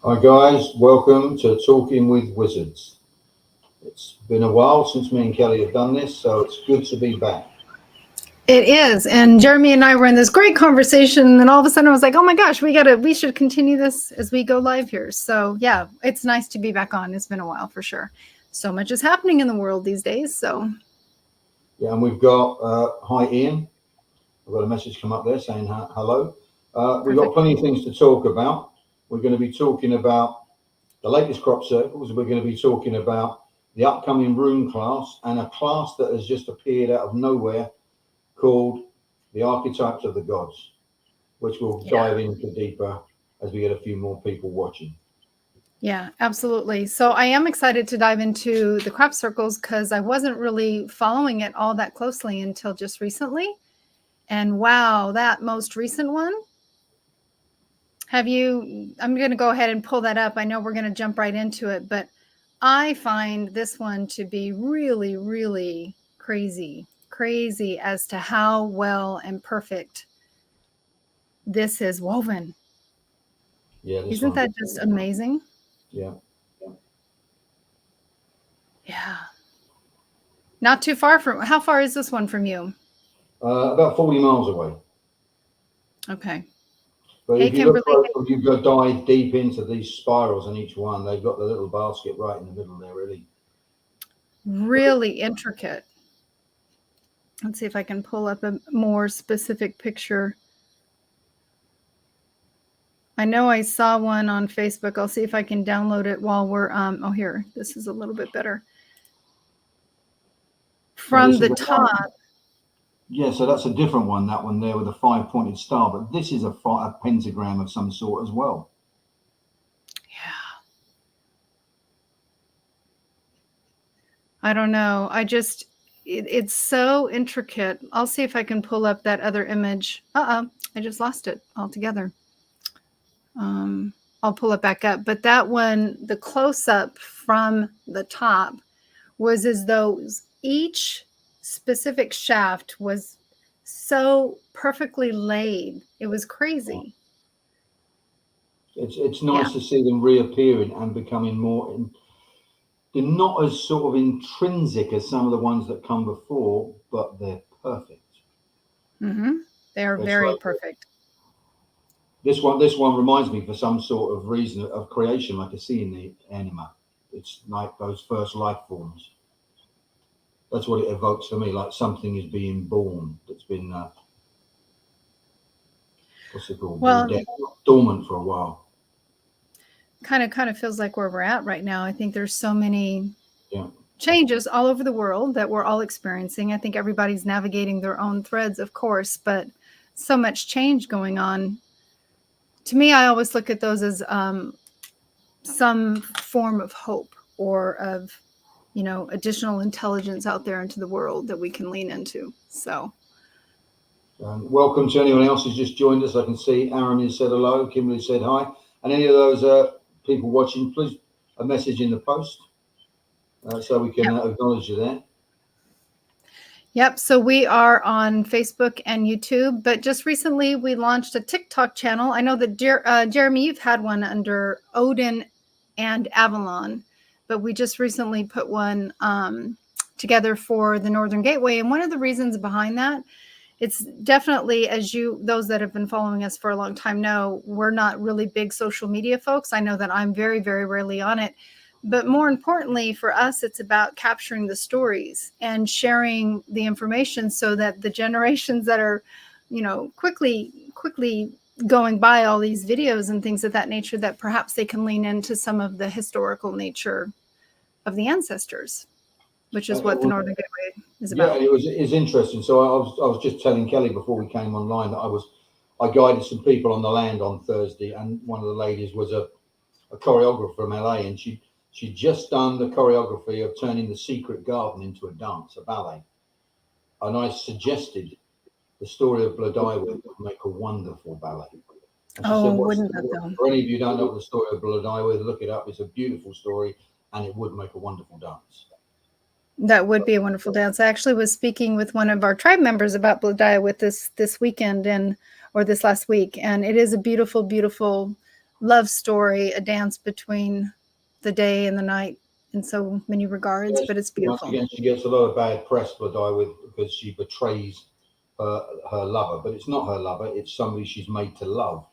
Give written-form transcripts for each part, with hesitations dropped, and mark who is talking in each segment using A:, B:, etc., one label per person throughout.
A: Hi guys, welcome to Talking with Wizards. It's been a while since me and Kelly have done this, so it's good to be back.
B: It is. And Jeremy and I were in this great conversation, and all of a sudden I was like, oh my gosh, we should continue this as we go live here. So yeah, it's nice to be back on. It's been a while for sure. So much is happening in the world these days. So
A: Yeah, and we've got hi Ian. I've got a message come up there saying hello. We've got
B: perfect.
A: plenty of things to talk about. We're going to be talking about the latest crop circles. We're going to be talking about the upcoming rune class and a class that has just appeared out of nowhere called the archetypes of the gods, which we'll dive into deeper as we get a few more people watching.
B: Yeah, absolutely. So I am excited to dive into the crop circles because I wasn't really following it all that closely until just recently. And wow, that most recent one. I'm going to go ahead and pull that up. I know we're going to jump right into it, but I find this one to be really, really crazy as to how well and perfect this is woven.
A: Yeah,
B: Isn't that just amazing?
A: Yeah.
B: Yeah. Not too far from, how far is this one from you?
A: About 40 miles away.
B: Okay.
A: But
B: Hey,
A: if you
B: Kimberly.
A: look, you go dive deep into these spirals on each one, they've got the little basket right in the middle there, really.
B: Really intricate. Let's see if I can pull up a more specific picture. I know I saw one on Facebook. I'll see if I can download it while we're, oh, here, this is a little bit better. From the top.
A: Yeah, so that's a different one, that one there with a 5-pointed star, but this is a pentagram of some sort as well.
B: Yeah. I don't know. It's so intricate. I'll see if I can pull up that other image. I just lost it altogether. I'll pull it back up. But that one, the close-up from the top was as though each specific shaft was so perfectly laid. It was crazy.
A: It's nice to see them reappearing and becoming more. They're not as sort of intrinsic as some of the ones that come before, but they're perfect.
B: They are very perfect.
A: This one reminds me, for some sort of reason, of creation, like I see in the anima. It's like those first life forms. That's what it evokes for me, like something is being born that's been what's it called?
B: Well,
A: dormant for a while.
B: Kind of feels like where we're at right now. I think there's so many changes all over the world that we're all experiencing. I think everybody's navigating their own threads, of course, but so much change going on. To me, I always look at those as some form of hope or of, additional intelligence out there into the world that we can lean into. So
A: welcome to anyone else who's just joined us. I can see Aaron has said hello, Kimberly said hi, and any of those people watching, please a message in the post so we can acknowledge you there.
B: Yep. So we are on Facebook and YouTube, but just recently we launched a TikTok channel. I know that Jeremy, you've had one under Odin and Avalon, but we just recently put one together for the Northern Gateway. And one of the reasons behind that, it's definitely, as those that have been following us for a long time know, we're not really big social media folks. I know that I'm very, very rarely on it. But more importantly for us, it's about capturing the stories and sharing the information so that the generations that are, quickly going by all these videos and things of that nature, that perhaps they can lean into some of the historical nature of the ancestors, which is what the Northern Gateway is about.
A: Yeah, it's interesting. So I was just telling Kelly before we came online that I guided some people on the land on Thursday, and one of the ladies was a choreographer from LA, and she'd just done the choreography of turning The Secret Garden into a dance, a ballet. And I suggested the story of Blodaiwith would make a wonderful ballet. And she said,
B: wouldn't that though?
A: For any of you who don't know the story of Blodaiwith, look it up. It's a beautiful story, and it would make a wonderful dance.
B: That would be a wonderful dance. I actually was speaking with one of our tribe members about Blodaiwith this weekend or this last week, and it is a beautiful, beautiful love story, a dance between the day and the night in so many regards,
A: Yes,
B: but it's
A: once
B: beautiful.
A: again, she gets a lot of bad press for Die with because she betrays her lover, but it's not her lover; it's somebody she's made to love.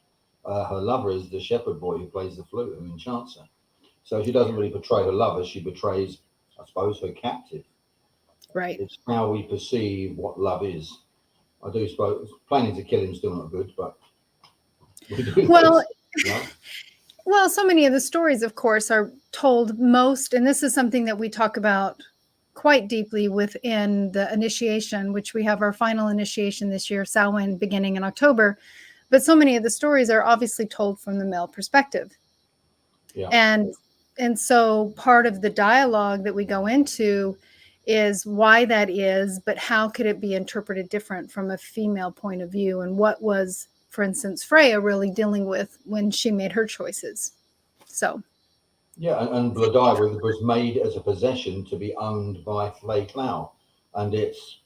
A: Her lover is the shepherd boy who plays the flute, who enchants her. So she doesn't really betray her lover; she betrays, I suppose, her captive.
B: Right.
A: It's how we perceive what love is. I do suppose planning to kill him still not good, but we do
B: Well,
A: this, you know.
B: well, so many of the stories, of course, are told most, and this is something that we talk about quite deeply within the initiation, which we have our final initiation this year, Samhain, beginning in October. But so many of the stories are obviously told from the male perspective.
A: Yeah.
B: And so part of the dialogue that we go into is why that is, but how could it be interpreted different from a female point of view, and what was, for instance, Freya really dealing with when she made her choices. So
A: Yeah, and Blood was made as a possession to be owned by Flay Clow, and it's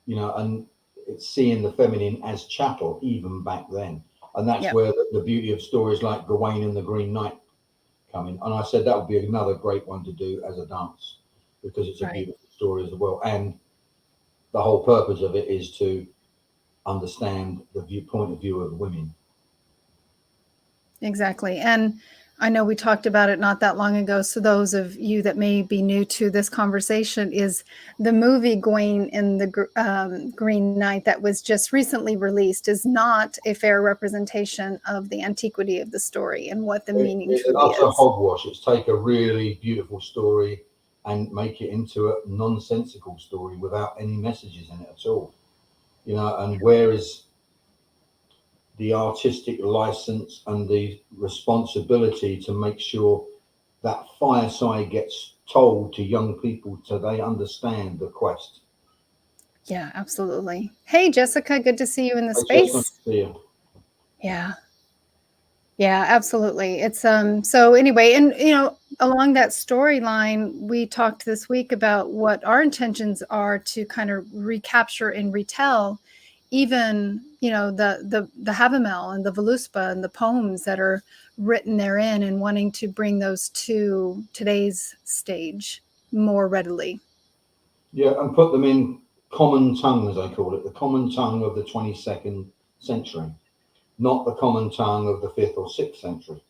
A: and it's seeing the feminine as chattel even back then, and that's
B: yeah,
A: where the beauty of stories like Gawain and the Green Knight come in. And I said that would be another great one to do as a dance because it's a
B: right,
A: beautiful story as well, and the whole purpose of it is to understand the point of view of women.
B: exactly. And I know we talked about it not that long ago. So those of you that may be new to this conversation, is the movie Gawain in the Green Knight that was just recently released is not a fair representation of the antiquity of the story and what the meaning
A: It's an
B: truly
A: utter
B: is.
A: hogwash. It's take a really beautiful story and make it into a nonsensical story without any messages in it at all. And where is the artistic license and the responsibility to make sure that fireside gets told to young people so they understand the quest?
B: Yeah, absolutely. Hey, Jessica, good to see you in the
A: It's just not
B: space.
A: clear.
B: Yeah. Yeah, absolutely. It's so anyway, and along that storyline, we talked this week about what our intentions are to kind of recapture and retell even, the Havamel and the Voluspa and the poems that are written therein, and wanting to bring those to today's stage more readily.
A: Yeah, and put them in common tongue, as I call it, the common tongue of the 22nd century, not the common tongue of the 5th or 6th century,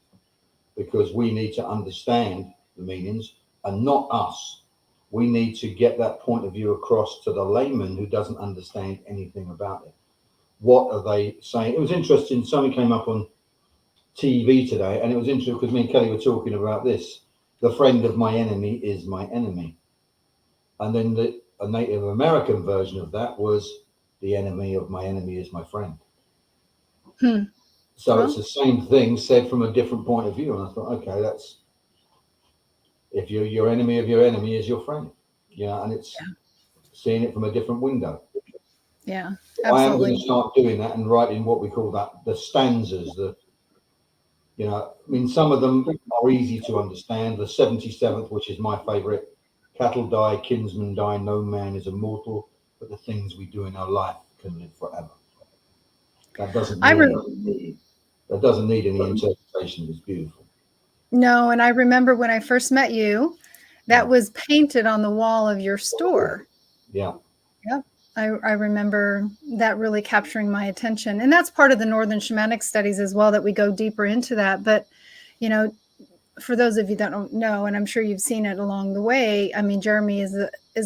A: because we need to understand the meanings and not us. We need to get that point of view across to the layman who doesn't understand anything about it. What are they saying? It was interesting. Something came up on TV today, and it was interesting because me and Kelly were talking about this. The friend of my enemy is my enemy. And then a Native American version of that was the enemy of my enemy is my friend.
B: Hmm.
A: So it's
B: Well,
A: the same thing said from a different point of view. And I thought, okay, that's if your enemy of your enemy is your friend, and it's seeing it from a different window.
B: yeah,
A: I am going
B: absolutely.
A: to start doing that and writing what we call that the stanzas. I mean, some of them are easy to understand. The 77th, which is my favorite, cattle die, kinsmen die, no man is immortal, but the things we do in our life can live forever. That doesn't
B: I re-
A: need that doesn't need any interpretation. It's beautiful.
B: no, and I remember when I first met you, that
A: Yeah,
B: was painted on the wall of your store.
A: yeah,
B: Yep. I remember that really capturing my attention. And that's part of the Northern Shamanic studies as well, that we go deeper into that. But, you know, for those of you that don't know, and I'm sure you've seen it along the way, I mean, Jeremy is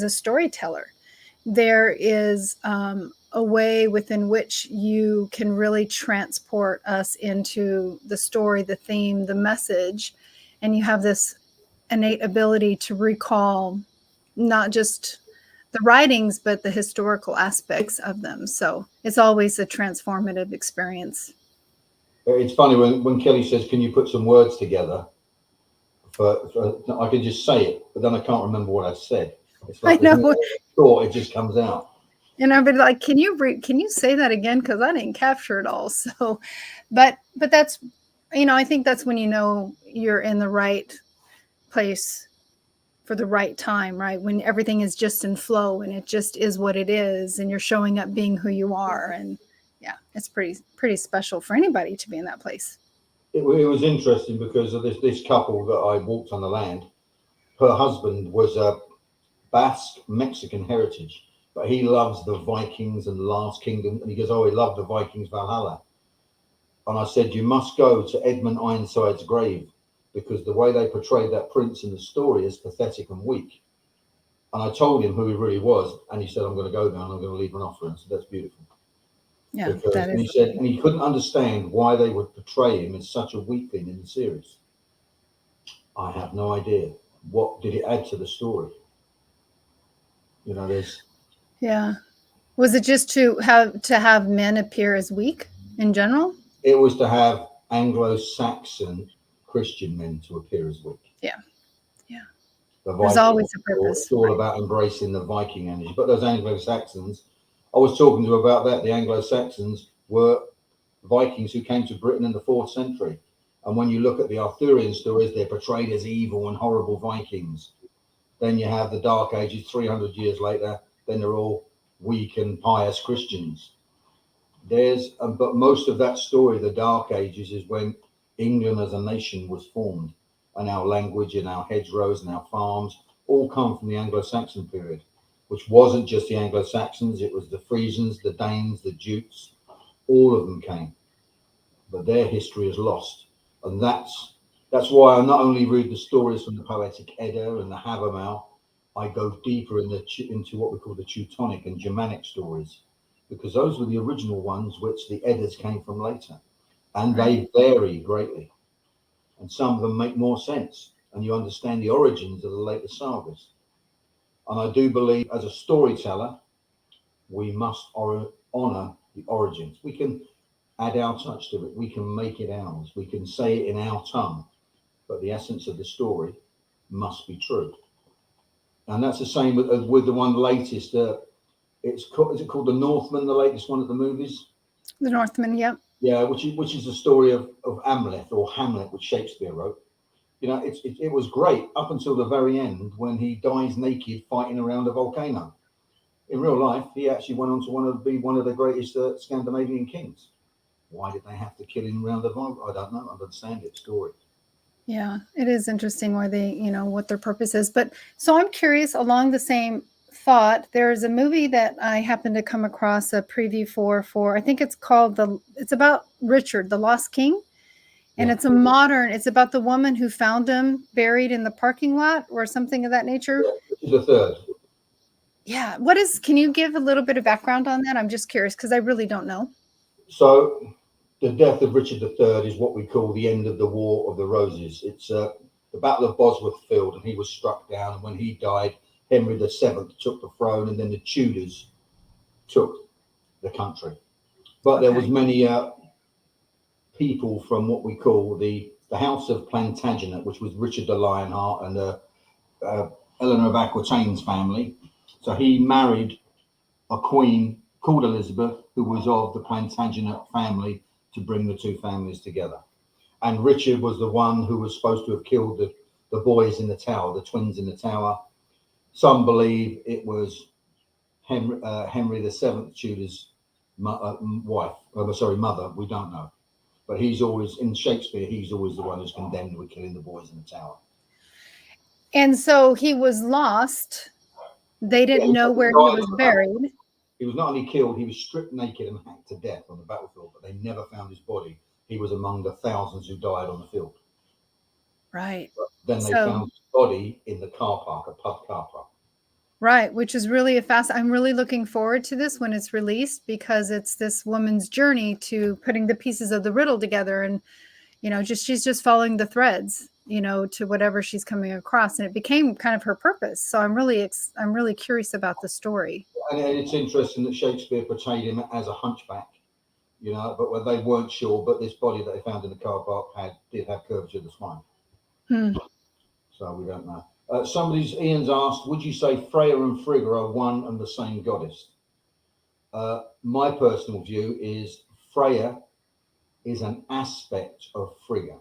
B: a storyteller. There is a way within which you can really transport us into the story, the theme, the message. And you have this innate ability to recall not just the writings, but the historical aspects of them. So it's always a transformative experience.
A: it's funny when Kelly says, "Can you put some words together?" I can just say it, but then I can't remember what I said. It's
B: I
A: like there's no
B: know.
A: thought; it just comes out.
B: And I've been like, can you say that again? Because I didn't capture it all. So, but that's, I think that's when you're in the right place for the right time, right? When everything is just in flow and it just is what it is, and you're showing up being who you are. And yeah, it's pretty special for anybody to be in that place.
A: it was interesting because of this couple that I walked on the land. Her husband was a Basque Mexican heritage, but he loves the Vikings and the Last Kingdom, and he goes, "Oh, he loved the Vikings Valhalla." And I said, "You must go to Edmund Ironside's grave because the way they portrayed that prince in the story is pathetic and weak." And I told him who he really was, and he said, "I'm going to go there and I'm going to leave an offer." And I said, "That's beautiful."
B: Yeah,
A: Because,
B: that
A: and he
B: is.
A: said, and he couldn't understand why they would portray him as such a weakling in the series. I have no idea. What did it add to the story? You know, there's.
B: Yeah. Was it just to have men appear as weak in general?
A: It was to have Anglo-Saxon Christian men to appear as weak.
B: Yeah. Yeah.
A: The
B: There's
A: Viking.
B: always a purpose.
A: It's all about embracing the Viking energy. But those Anglo-Saxons, I was talking to about that. The Anglo-Saxons were Vikings who came to Britain in the 4th century. And when you look at the Arthurian stories, they're portrayed as evil and horrible Vikings. Then you have the Dark Ages 300 years later, then they're all weak and pious Christians. But most of that story, the Dark Ages, is when England as a nation was formed, and our language and our hedgerows and our farms all come from the Anglo-Saxon period, which wasn't just the Anglo-Saxons, it was the Frisians, the Danes, the Jutes, all of them came. But their history is lost. And that's why I not only read the stories from the Poetic Edda and the Havamal, I go deeper into what we call the Teutonic and Germanic stories, because those were the original ones which the Eddas came from later. And they vary greatly. And some of them make more sense. And you understand the origins of the later sagas. And I do believe as a storyteller, we must honor the origins. We can add our touch to it. We can make it ours. We can say it in our tongue. But the essence of the story must be true. And that's the same with the one latest. Is it called The Northman, the latest one of the movies?
B: The Northman, yep.
A: Yeah, which is the story of Hamlet or Hamlet, which Shakespeare wrote. You know, it was great up until the very end when he dies naked fighting around a volcano. In real life, he actually went on to be one of the greatest Scandinavian kings. Why did they have to kill him around the volcano? I don't know. I understand it. Story.
B: Yeah, it is interesting where they, what their purpose is. But so I'm curious along the same thought, there's a movie that I happened to come across a preview for, I think it's about Richard, the Lost King. And
A: Yeah.
B: it's about the woman who found him buried in the parking lot or something of that nature.
A: Yeah, which is the third.
B: Yeah. Can you give a little bit of background on that? I'm just curious because I really don't know.
A: So the death of Richard III is what we call the end of the War of the Roses. It's the Battle of Bosworth Field, and he was struck down. And when he died, Henry VII took the throne, and then the Tudors took the country. But there was many people from what we call the House of Plantagenet, which was Richard the Lionheart and Eleanor of Aquitaine's family. So he married a queen called Elizabeth, who was of the Plantagenet family, to bring the two families together. And Richard was the one who was supposed to have killed the boys in the tower, the twins in the tower. Some believe it was Henry VII Tudor's mother. We don't know. But he's always, in Shakespeare, he's always the one who's condemned with killing the boys in the tower.
B: And so he was lost. They didn't know where he was buried.
A: He was not only killed, he was stripped naked and hacked to death on the battlefield, but they never found his body. He was among the thousands who died on the field.
B: Right.
A: But then they found his body in the car park, a pub car park.
B: Right, which is really I'm really looking forward to this when it's released because it's this woman's journey to putting the pieces of the riddle together and she's just following the threads, to whatever she's coming across, and it became kind of her purpose. So I'm really curious about the story.
A: And it's interesting that Shakespeare portrayed him as a hunchback, but when they weren't sure, but this body that they found in the car park did have curvature of the spine. So we don't know. Ian's asked, would you say Freya and Frigga are one and the same goddess? My personal view is Freya is an aspect of Frigga.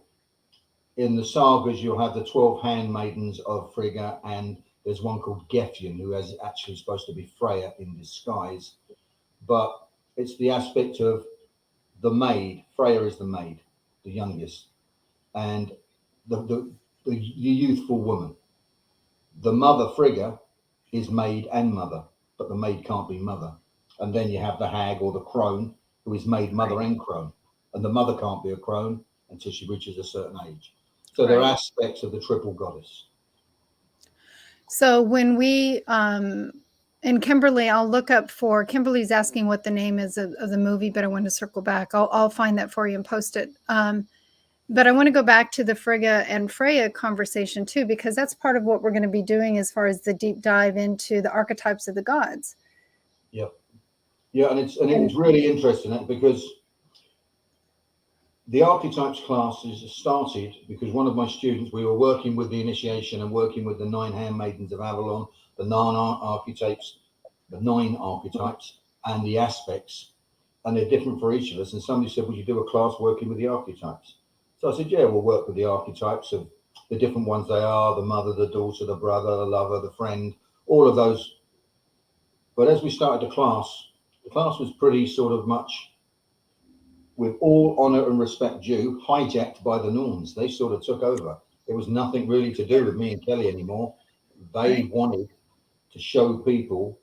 A: In the sagas, you'll have the 12 handmaidens of Frigga, and there's one called Gefjon, who is actually supposed to be Freya in disguise. But it's the aspect of the maid. Freya is the maid, the youngest. and the youthful woman. The mother Frigga is maid and mother, but the maid can't be mother. And then you have the hag or the crone, who is maid, mother, and crone. And the mother can't be a crone until she reaches a certain age. So there are aspects of the triple goddess.
B: So when we and Kimberly, I'll look up for Kimberly's asking what the name is of the movie, but I want to circle back. I'll find that for you and post it. But I want to go back to the Frigga and Freya conversation too, because that's part of what we're going to be doing as far as the deep dive into the archetypes of the gods.
A: Yeah, yeah, and it's really interesting because the archetypes classes started because one of my students, we were working with the initiation and working with the 9 handmaidens of Avalon, the 9 archetypes, the 9 archetypes, and the aspects, and they're different for each of us. And somebody said, "Would you do a class working with the archetypes?" So I said, "Yeah, we'll work with the archetypes of the different ones they are: the mother, the daughter, the brother, the lover, the friend, all of those." But as we started the class was pretty sort of much, with all honor and respect due, hijacked by the Norns. They sort of took over. There was nothing really to do with me and Kelly anymore. They wanted to show people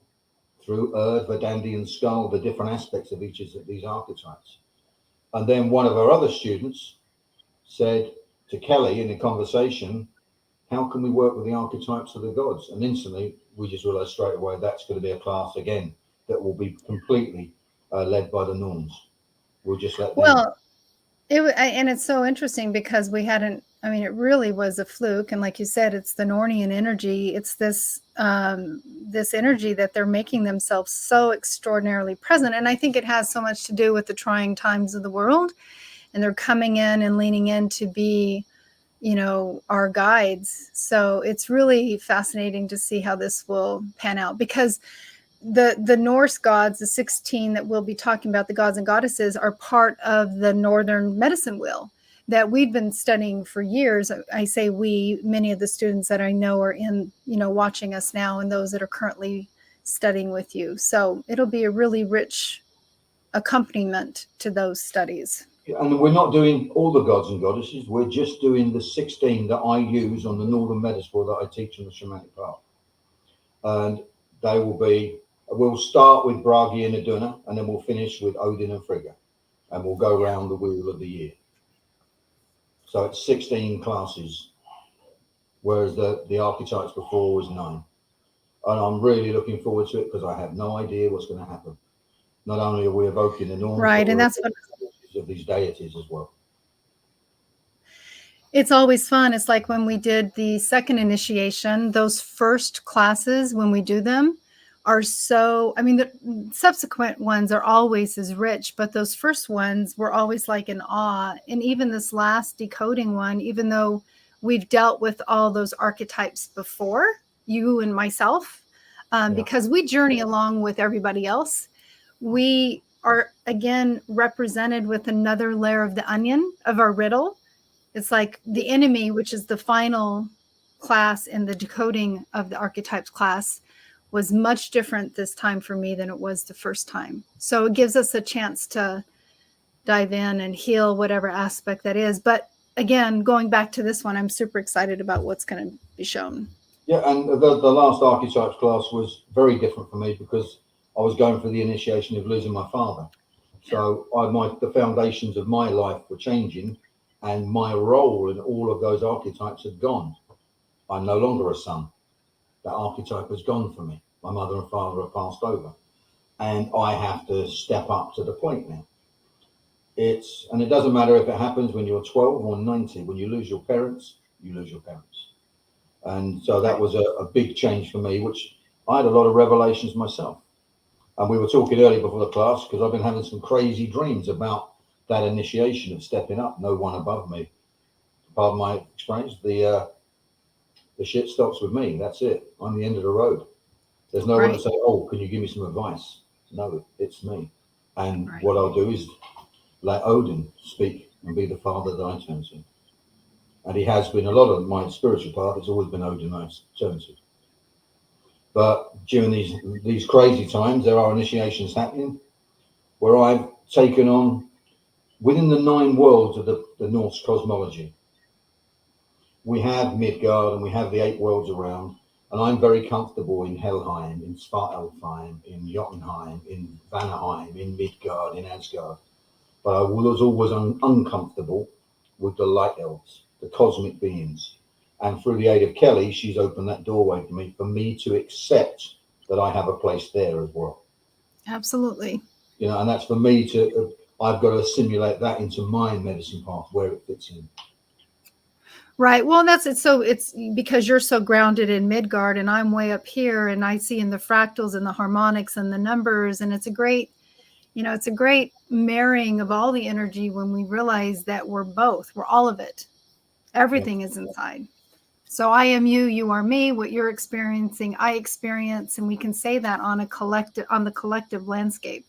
A: through Verdandi, and Skull the different aspects of each of these archetypes. And then one of our other students said to Kelly in a conversation, "How can we work with the archetypes of the gods?" And instantly we just realized straight away that's going to be a class again that will be completely led by the Norns. We'll just let them.
B: Well, and it's so interesting because we hadn't, I mean, it really was a fluke. And like you said, it's the Nornian energy. It's this energy that they're making themselves so extraordinarily present. And I think it has so much to do with the trying times of the world. And they're coming in and leaning in to be, our guides. So it's really fascinating to see how this will pan out, because the Norse gods, the 16 that we'll be talking about, the gods and goddesses, are part of the Northern medicine wheel that we've been studying for years. I say we, many of the students that I know are in, watching us now, and those that are currently studying with you. So it'll be a really rich accompaniment to those studies.
A: And we're not doing all the gods and goddesses. We're just doing the 16 that I use on the Northern medicine wheel that I teach in the shamanic path. And they will be, we'll start with Bragi and Iduna, and then we'll finish with Odin and Frigga, and we'll go around the wheel of the year. So it's 16 classes, whereas the archetypes before was 9. And I'm really looking forward to it because I have no idea what's going to happen. Not only are we evoking the Norns,
B: right, and that's what
A: of these deities as well.
B: It's always fun. It's like when we did the second initiation, those first classes, when we do them, are so, I mean, the subsequent ones are always as rich, but those first ones were always like in awe. And even this last decoding one, even though we've dealt with all those archetypes before, you and myself, because we journey along with everybody else, we are again represented with another layer of the onion of our riddle. It's like the enemy, which is the final class in the decoding of the archetypes class, was much different this time for me than it was the first time. So it gives us a chance to dive in and heal whatever aspect that is. But again, going back to this one, I'm super excited about what's going to be shown.
A: Yeah, and the last archetypes class was very different for me because I was going through the initiation of losing my father. So the foundations of my life were changing, and my role in all of those archetypes had gone. I'm no longer a son. That archetype has gone for me. My mother and father have passed over, and I have to step up to the point now. And it doesn't matter if it happens when you're 12 or 90. When you lose your parents, you lose your parents. And so that was a big change for me, which I had a lot of revelations myself. And we were talking earlier before the class because I've been having some crazy dreams about that initiation of stepping up. No one above me. Pardon my experience. The shit stops with me. That's it. I'm the end of the road. There's no one to say, "Oh, can you give me some advice?" No, it's me. And what I'll do is let Odin speak and be the father that I turn to. And he has been a lot of my spiritual path. It's always been Odin I turn to. But during these crazy times, there are initiations happening where I've taken on, within the 9 worlds of the Norse cosmology, we have Midgard and we have the 8 worlds around, and I'm very comfortable in Helheim, in Svartalfheim, in Jotunheim, in Vanaheim, in Midgard, in Asgard. But I was always uncomfortable with the light elves, the cosmic beings. And through the aid of Kelly, she's opened that doorway for me to accept that I have a place there as well.
B: Absolutely.
A: You know, and that's for me to, I've got to assimilate that into my medicine path where it fits in.
B: Right. Well, that's it. So it's because you're so grounded in Midgard and I'm way up here and I see in the fractals and the harmonics and the numbers. And it's a great, it's a great marrying of all the energy when we realize that we're all of it. Everything is inside. So I am you, you are me. What you're experiencing, I experience, and we can say that on the collective landscape.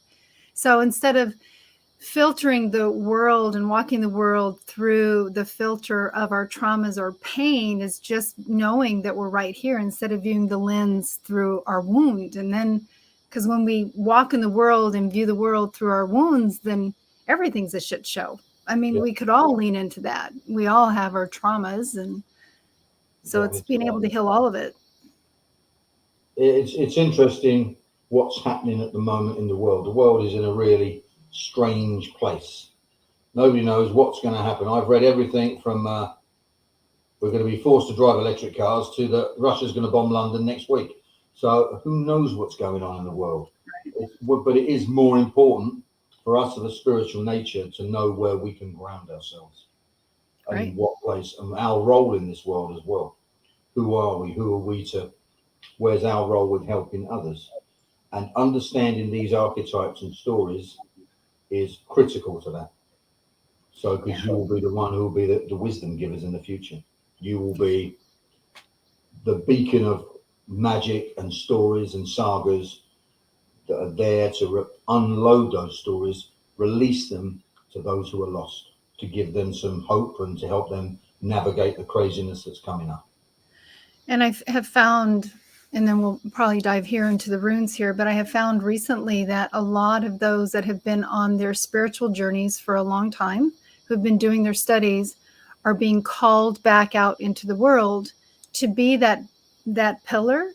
B: So instead of filtering the world and walking the world through the filter of our traumas or pain, is just knowing that we're right here instead of viewing the lens through our wound. And then, because when we walk in the world and view the world through our wounds, then everything's a shit show. I mean, we could all lean into that. We all have our traumas, and so it's being able to heal all of it.
A: It's interesting what's happening at the moment in the world. The world is in a really strange place. Nobody knows what's going to happen. I've read everything from we're going to be forced to drive electric cars to that Russia's going to bomb London next week. So who knows what's going on in the world? But it is more important for us of a spiritual nature to know where we can ground ourselves and what place and our role in this world as well. Who are we? Who are we to? Where's our role with helping others? And understanding these archetypes and stories is critical to that. So, because you will be the one who will be the wisdom givers in the future. You will be the beacon of magic and stories and sagas that are there to unload those stories, release them to those who are lost, to give them some hope and to help them navigate the craziness that's coming up.
B: And I have found, and then we'll probably dive here into the runes here, but I have found recently that a lot of those that have been on their spiritual journeys for a long time, who've been doing their studies, are being called back out into the world to be that pillar,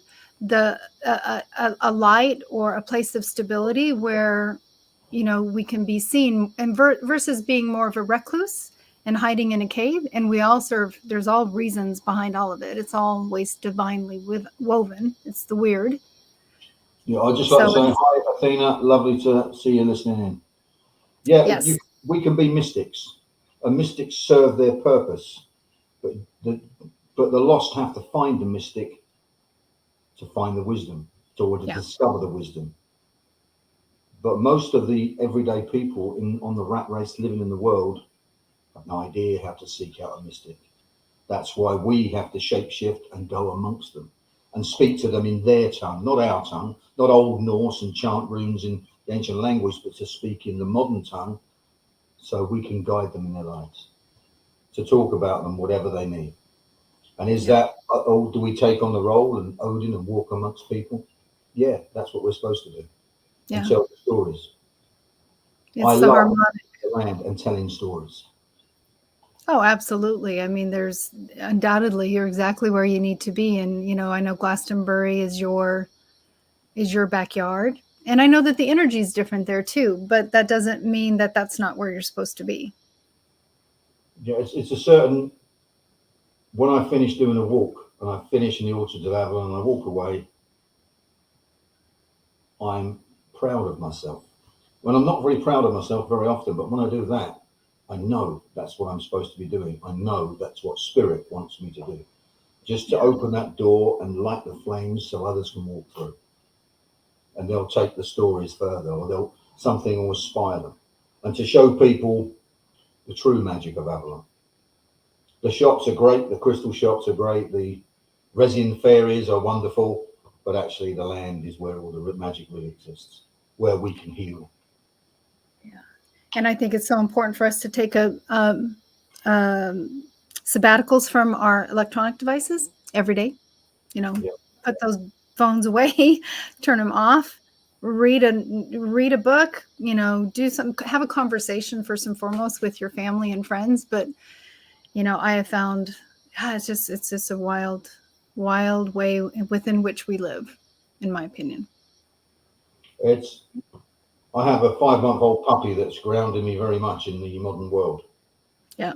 B: a light or a place of stability where, we can be seen, and versus being more of a recluse and hiding in a cave. And we all there's all reasons behind all of it. It's always divinely woven. It's the weird.
A: Yeah, I'd just like to say hi, Athena. Lovely to see you listening in. Yeah,
B: yes.
A: We can be mystics, and mystics serve their purpose, but the lost have to find the mystic to find the wisdom, to discover the wisdom. But most of the everyday people on the rat race living in the world have no idea how to seek out a mystic. That's why we have to shapeshift and go amongst them and speak to them in their tongue, not our tongue, not Old Norse and chant runes in the ancient language, but to speak in the modern tongue so we can guide them in their lives, to talk about them, whatever they need. And is that, do we take on the role and Odin and walk amongst people? Yeah, that's what we're supposed to do. Yeah. And tell the stories. I love the land and telling stories.
B: Oh, absolutely. I mean, there's undoubtedly, you're exactly where you need to be. And, I know Glastonbury is your backyard. And I know that the energy is different there too, but that doesn't mean that that's not where you're supposed to be.
A: Yeah, it's a certain, when I finish doing a walk and I finish in the orchards of Avalon and I walk away, I'm proud of myself. When I'm not very proud of myself very often, but when I do that, I know that's what I'm supposed to be doing. I know that's what Spirit wants me to do. Just to open that door and light the flames so others can walk through. And they'll take the stories further, or something will inspire them. And to show people the true magic of Avalon. The shops are great, the crystal shops are great, the resin fairies are wonderful, but actually the land is where all the magic really exists, where we can heal.
B: Yeah. And I think it's so important for us to take sabbaticals from our electronic devices every day. Put those phones away, turn them off, read a book. Do something, have a conversation first and foremost with your family and friends. But I have found Yeah, it's just a wild way within which we live, in my opinion.
A: It's I have a 5-month-old puppy that's grounded me very much in the modern world.
B: Yeah.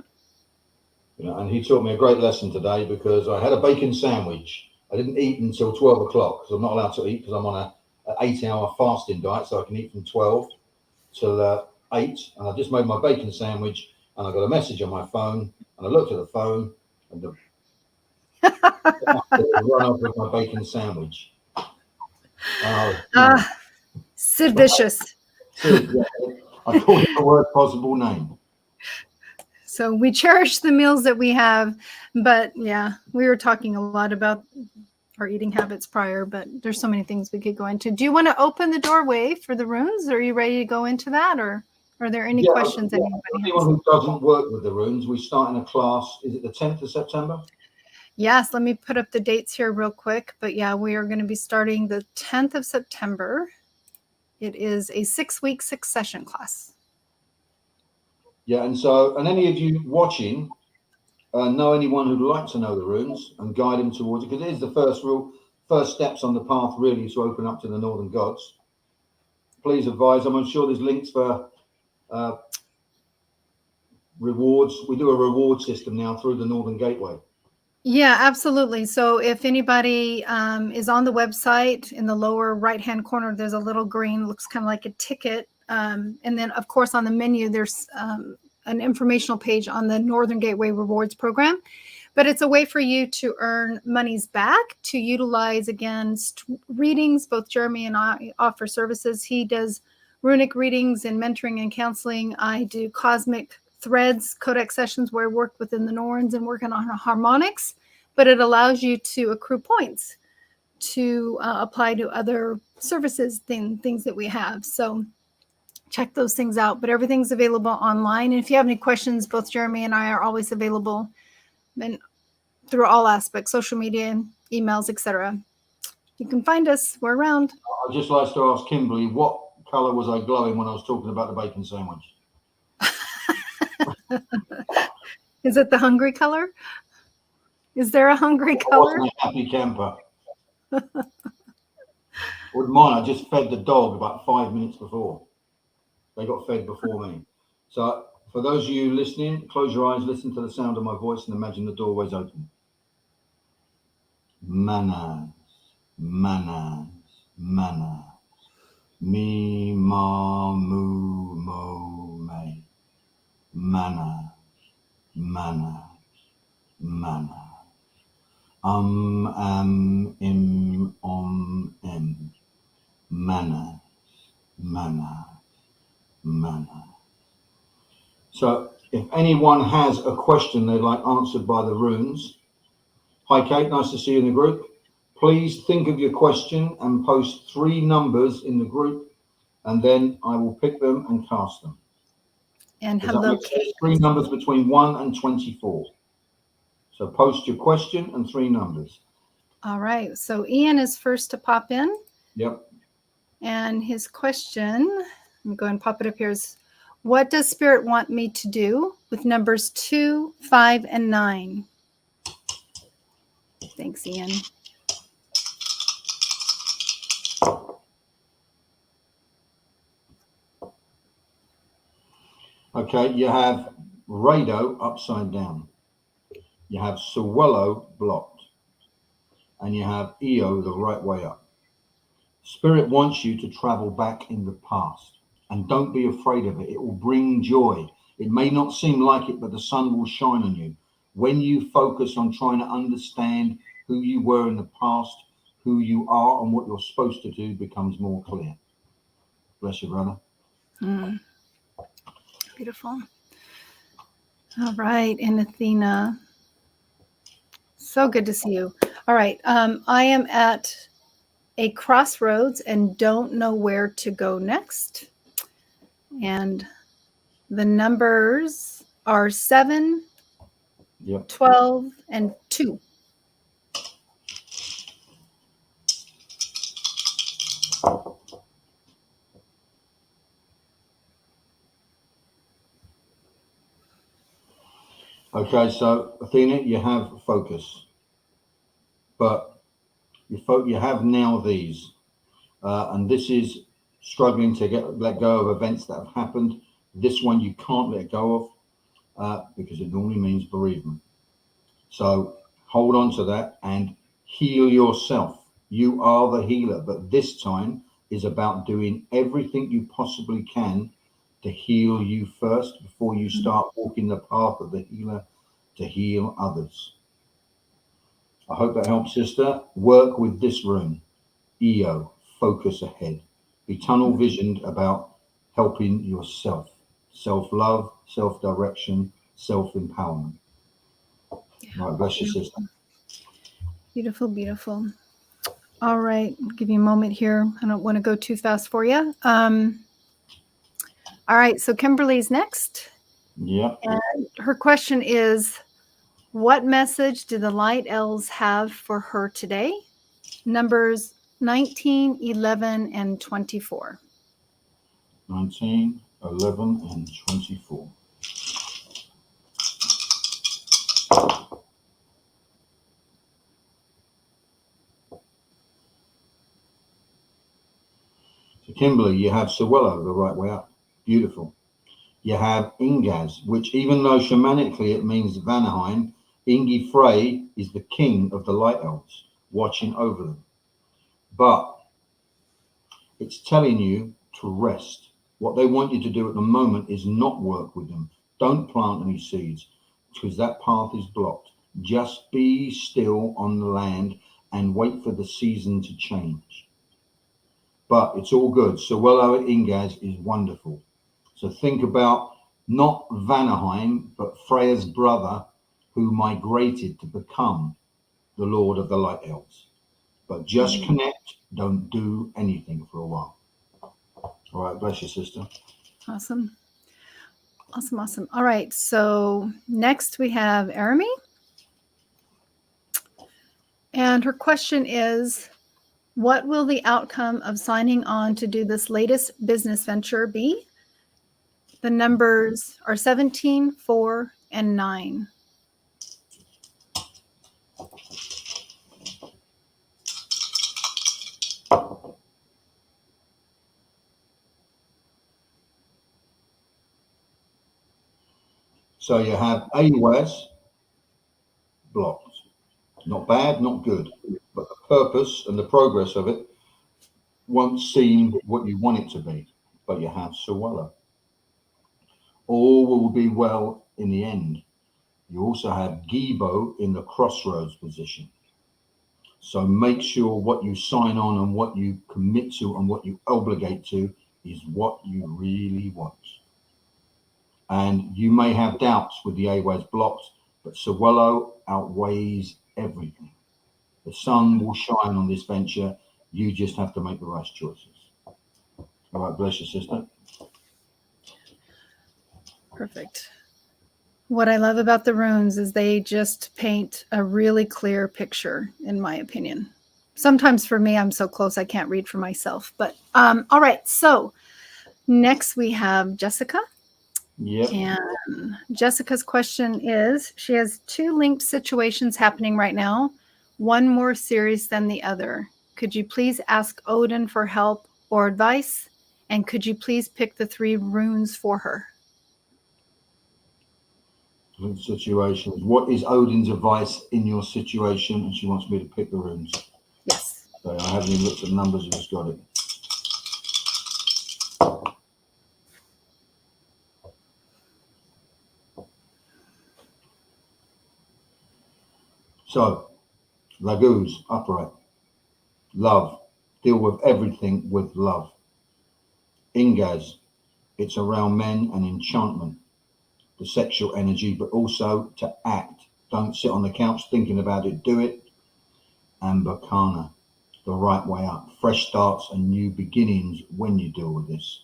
A: And he taught me a great lesson today because I had a bacon sandwich. I didn't eat until 12 o'clock because I'm not allowed to eat because I'm on an 8-hour fasting diet, so I can eat from 12 till 8. And I just made my bacon sandwich and I got a message on my phone and I looked at the phone and the run off with my bacon sandwich.
B: Sid Vicious.
A: Sid, yeah, I called it the worst possible name.
B: So we cherish the meals that we have, but yeah, we were talking a lot about our eating habits prior, but there's so many things we could go into. Do you want to open the doorway for the runes? Are you ready to go into that, or are there any questions
A: Yeah.
B: anybody
A: Anyone
B: has?
A: who doesn't work with the runes, we start in a class. Is it the 10th of September?
B: Yes, let me put up the dates here real quick. But yeah, we are going to be starting the 10th of September. It is a 6-week succession class.
A: Yeah, and any of you watching know anyone who'd like to know the runes and guide them towards it, because it is the first steps on the path really to open up to the northern gods. Please advise them. I'm sure there's links for rewards. We do a reward system now through the Northern Gateway.
B: Yeah, absolutely. So if anybody is on the website, in the lower right-hand corner, there's a little green, looks kind of like a ticket. And then, of course, on the menu, there's an informational page on the Northern Gateway Rewards Program. But it's a way for you to earn monies back to utilize against readings. Both Jeremy and I offer services. He does runic readings and mentoring and counseling. I do cosmic threads, codex sessions where I work within the Norns and working on harmonics, but it allows you to accrue points to apply to other services, things that we have. So check those things out, but everything's available online. And if you have any questions, both Jeremy and I are always available and through all aspects, social media, emails, etc. You can find us. We're around.
A: I'd just like to ask Kimberly, what colour was I glowing when I was talking about the bacon sandwich?
B: Is it the hungry color? Is there a hungry color?
A: I wasn't a happy camper. Wouldn't mind. I just fed the dog about 5 minutes before. They got fed before me. So for those of you listening, close your eyes, listen to the sound of my voice and imagine the doorway's open. Manas, manas, manas. Me, ma, mu, mo, me. Manas, manas, manas. Am, im, em. Manas, manas, manas. So if anyone has a question they'd like answered by the runes, hi Kate, nice to see you in the group. Please think of your question and post 3 numbers in the group, and then I will pick them and cast them.
B: And hello, Kate.
A: 3 numbers between 1 and 24. So post your question and 3 numbers.
B: All right. So Ian is first to pop in.
A: Yep.
B: And his question, I'm going to pop it up here, is what does Spirit want me to do with numbers 2, 5, and 9? Thanks, Ian.
A: Okay, you have Rado upside down. You have Sawello blocked. And you have Io the right way up. Spirit wants you to travel back in the past. And don't be afraid of it. It will bring joy. It may not seem like it, but the sun will shine on you. When you focus on trying to understand who you were in the past, who you are, and what you're supposed to do becomes more clear. Bless you, brother.
B: Beautiful. All right. And Athena, so good to see you. All right. I am at a crossroads and don't know where to go next. And the numbers are 7,
A: Yep.
B: 12, and 2.
A: Okay, so Athena, you have focus, but you have now these, and this is struggling to let go of events that have happened. This one you can't let go of because it normally means bereavement. So hold on to that and heal yourself. You are the healer, but this time is about doing everything you possibly can to heal you first before you start walking the path of the healer to heal others. I hope that helps, sister. Work with this room. EO, focus ahead. Be tunnel visioned about helping yourself. Self love, self direction, self empowerment.
B: Yeah.
A: Right, bless you, sister.
B: Beautiful, beautiful. All right, I'll give you a moment here. I don't want to go too fast for you. All right, so Kimberly's next.
A: Yeah.
B: And her question is, what message do the light elves have for her today? Numbers 19, 11, and 24.
A: 19, 11, and 24. So, Kimberly, you have Sawello the right way up. Beautiful. You have Ingaz, which, even though shamanically it means Vanaheim, Ingi Frey is the king of the light elves, watching over them. But it's telling you to rest. What they want you to do at the moment is not work with them. Don't plant any seeds because that path is blocked. Just be still on the land and wait for the season to change. But it's all good. So Wello at Ingaz is wonderful. So think about not Vanaheim, but Freya's brother who migrated to become the Lord of the Light Elves. But just connect, don't do anything for a while. All right, bless you, sister.
B: Awesome. Awesome, awesome. All right, so next we have Arami. And her question is, what will the outcome of signing on to do this latest business venture be? The numbers are 17, 4, and 9.
A: So you have AWAS blocked. Not bad, not good. But the purpose and the progress of it won't seem what you want it to be. But you have Sawala. All will be well in the end. You also have Gibo in the crossroads position. So make sure what you sign on and what you commit to and what you obligate to is what you really want. And you may have doubts with the AWAS blocks, but Sawello outweighs everything. The sun will shine on this venture. You just have to make the right choices. All right, bless you, sister.
B: Perfect. What I love about the runes is they just paint a really clear picture, in my opinion. Sometimes for me, I'm so close I can't read for myself. But all right, so next we have Jessica.
A: Yep.
B: And Jessica's question is, she has 2 linked situations happening right now, one more serious than the other. Could you please ask Odin for help or advice? And could you please pick the 3 runes for her?
A: Situations. What is Odin's advice in your situation? And she wants me to pick the runes.
B: Yes.
A: So I haven't even looked at the numbers, I just got it. So, Laguz, upright. Love. Deal with everything with love. Ingaz, it's around men and enchantment, the sexual energy, but also to act. Don't sit on the couch thinking about it, do it. And Bakana, the right way up. Fresh starts and new beginnings when you deal with this.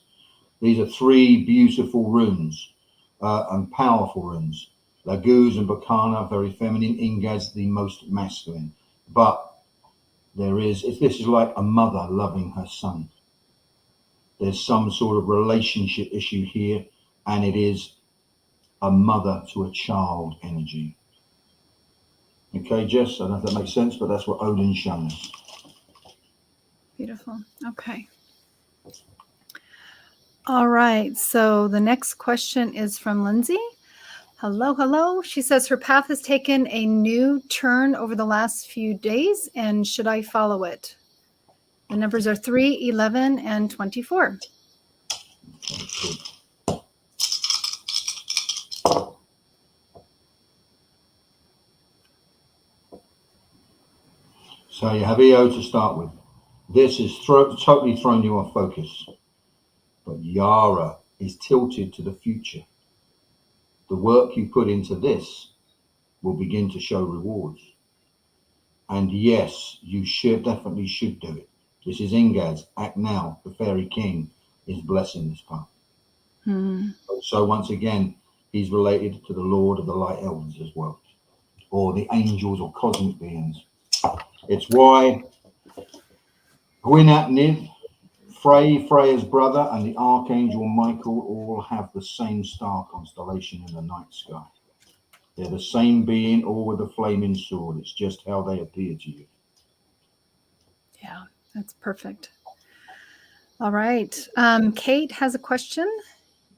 A: These are 3 beautiful runes and powerful runes. Laguz and Bakana, very feminine. Ingaz, the most masculine. But this is like a mother loving her son. There's some sort of relationship issue here, and it is a mother to a child energy. Okay, Jess, I don't know if that makes sense, but that's what Odin's shown us.
B: Beautiful. Okay. All right. So the next question is from Lindsay. Hello, hello. She says her path has taken a new turn over the last few days, and should I follow it? The numbers are 3, 11, and 24.
A: So you have EO to start with. This has totally thrown you off focus. But Yara is tilted to the future. The work you put into this will begin to show rewards. And yes, you definitely should do it. This is Ingaz, act now. The fairy king is blessing this path. So once again, he's related to the Lord of the Light Elves as well, or the angels or cosmic beings. It's why Gwynat Nith, Freya's brother, and the Archangel Michael all have the same star constellation in the night sky. They're the same being, all with a flaming sword. It's just how they appear to you.
B: Yeah, that's perfect. All right. Kate has a question,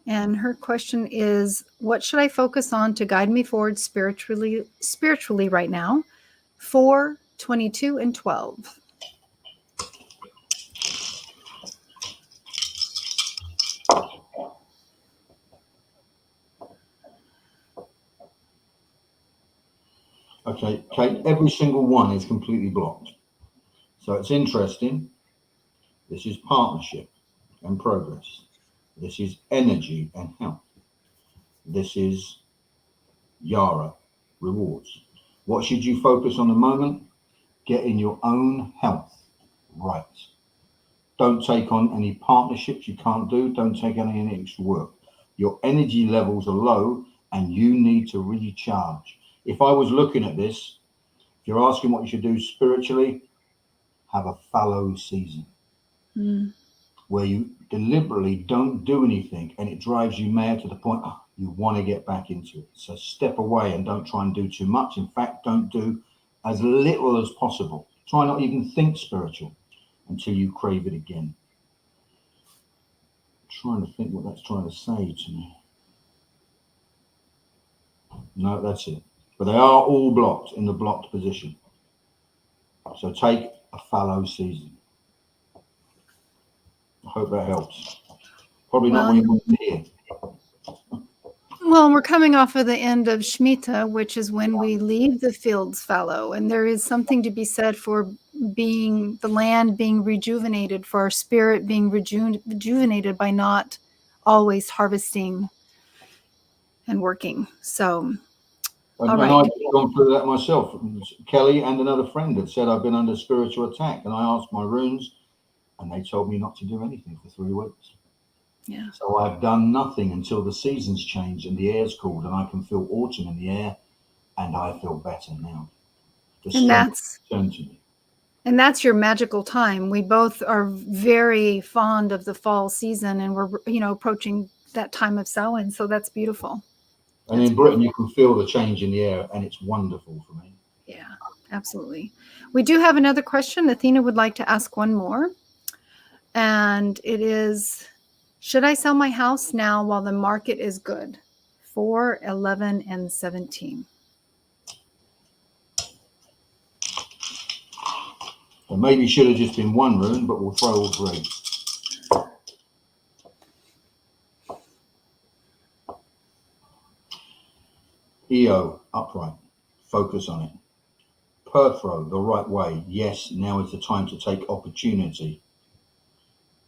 B: and her question is, what should I focus on to guide me forward spiritually right now? 4, 22, and 12.
A: Okay, Kate, every single one is completely blocked. So it's interesting. This is partnership and progress. This is energy and health. This is Yara, rewards. What should you focus on the moment? Getting your own health right. Don't take on any partnerships you can't do. Don't take on any extra work. Your energy levels are low and you need to recharge. If I was looking at this, if you're asking what you should do spiritually, have a fallow season where you deliberately don't do anything and it drives you mad to the point you want to get back into it. So step away and don't try and do too much. In fact, don't do as little as possible. Try not even think spiritual until you crave it again. I'm trying to think what that's trying to say to me. No, that's it. But they are all blocked in the blocked position. So take a fallow season. I hope that helps. Probably not what you want to hear.
B: Well, we're coming off of the end of Shemitah, which is when we leave the fields fallow. And there is something to be said for being the land being rejuvenated, for our spirit being rejuvenated by not always harvesting and working. So,
A: And I've gone through that myself. Kelly and another friend had said I've been under spiritual attack. And I asked my runes and they told me not to do anything for 3 weeks.
B: Yeah.
A: So I've done nothing until the seasons change and the air's cooled and I can feel autumn in the air and I feel better now.
B: And that's
A: turned to me.
B: And that's your magical time. We both are very fond of the fall season and we're, approaching that time of Samhain. So that's beautiful.
A: And in Britain, you can feel the change in the air and it's wonderful for me.
B: Yeah, absolutely. We do have another question. Athena would like to ask one more. And it is, should I sell my house now while the market is good? 4, 11, and 17.
A: So maybe should have just been one rune, but we'll throw all 3. Eo, upright. Focus on it. Perthro, the right way. Yes, now is the time to take opportunity.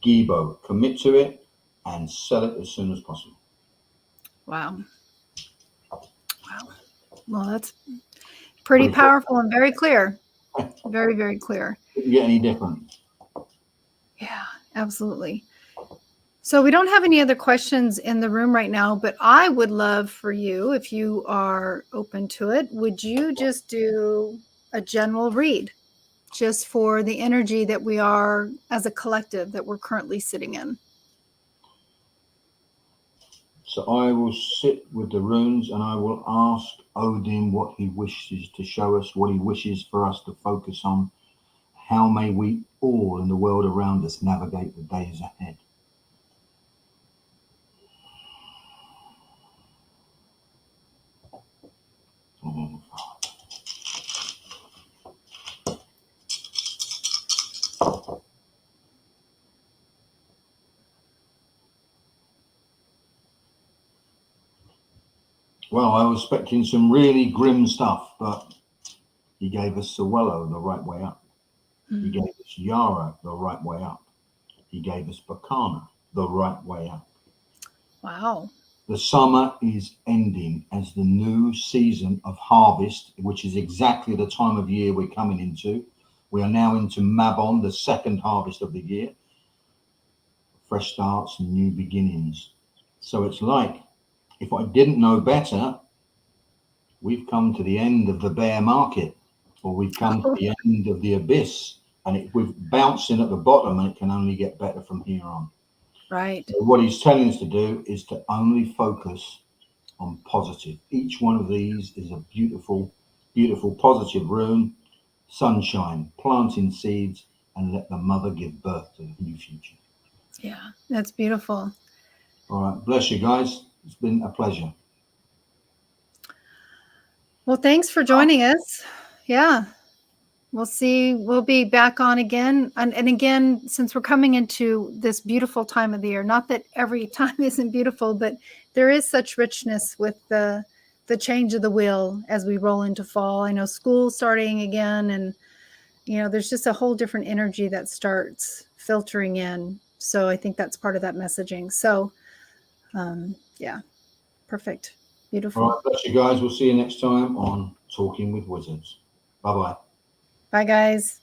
A: Gibo, commit to it and sell it as soon as possible.
B: Wow. Well, that's pretty powerful and very clear. Very, very clear.
A: Couldn't get any different.
B: Yeah, absolutely. So we don't have any other questions in the room right now, but I would love for you, if you are open to it, would you just do a general read just for the energy that we are as a collective that we're currently sitting in?
A: So I will sit with the runes and I will ask Odin what he wishes to show us, what he wishes for us to focus on. How may we all in the world around us navigate the days ahead? Well, I was expecting some really grim stuff, but he gave us Sawello the right way up. He gave us Yara the right way up. He gave us Bacana the right way up.
B: Wow.
A: The summer is ending as the new season of harvest, which is exactly the time of year we're coming into. We are now into Mabon, the second harvest of the year. Fresh starts and new beginnings. So it's like, if I didn't know better, we've come to the end of the bear market, or we've come to the end of the abyss, and we're bouncing at the bottom, and it can only get better from here on.
B: Right.
A: So what he's telling us to do is to only focus on positive. Each one of these is a beautiful, beautiful positive rune. Sunshine, planting seeds, and let the mother give birth to a new future.
B: Yeah, that's beautiful.
A: All right, bless you guys. It's been a pleasure.
B: Well, thanks for joining us. Yeah. We'll be back on again. And again, since we're coming into this beautiful time of the year, not that every time isn't beautiful, but there is such richness with the change of the wheel as we roll into fall. I know school's starting again, and there's just a whole different energy that starts filtering in. So I think that's part of that messaging. So yeah, perfect. Beautiful.
A: All right, bless you guys. We'll see you next time on Talking with Wizards. Bye-bye.
B: Bye, guys.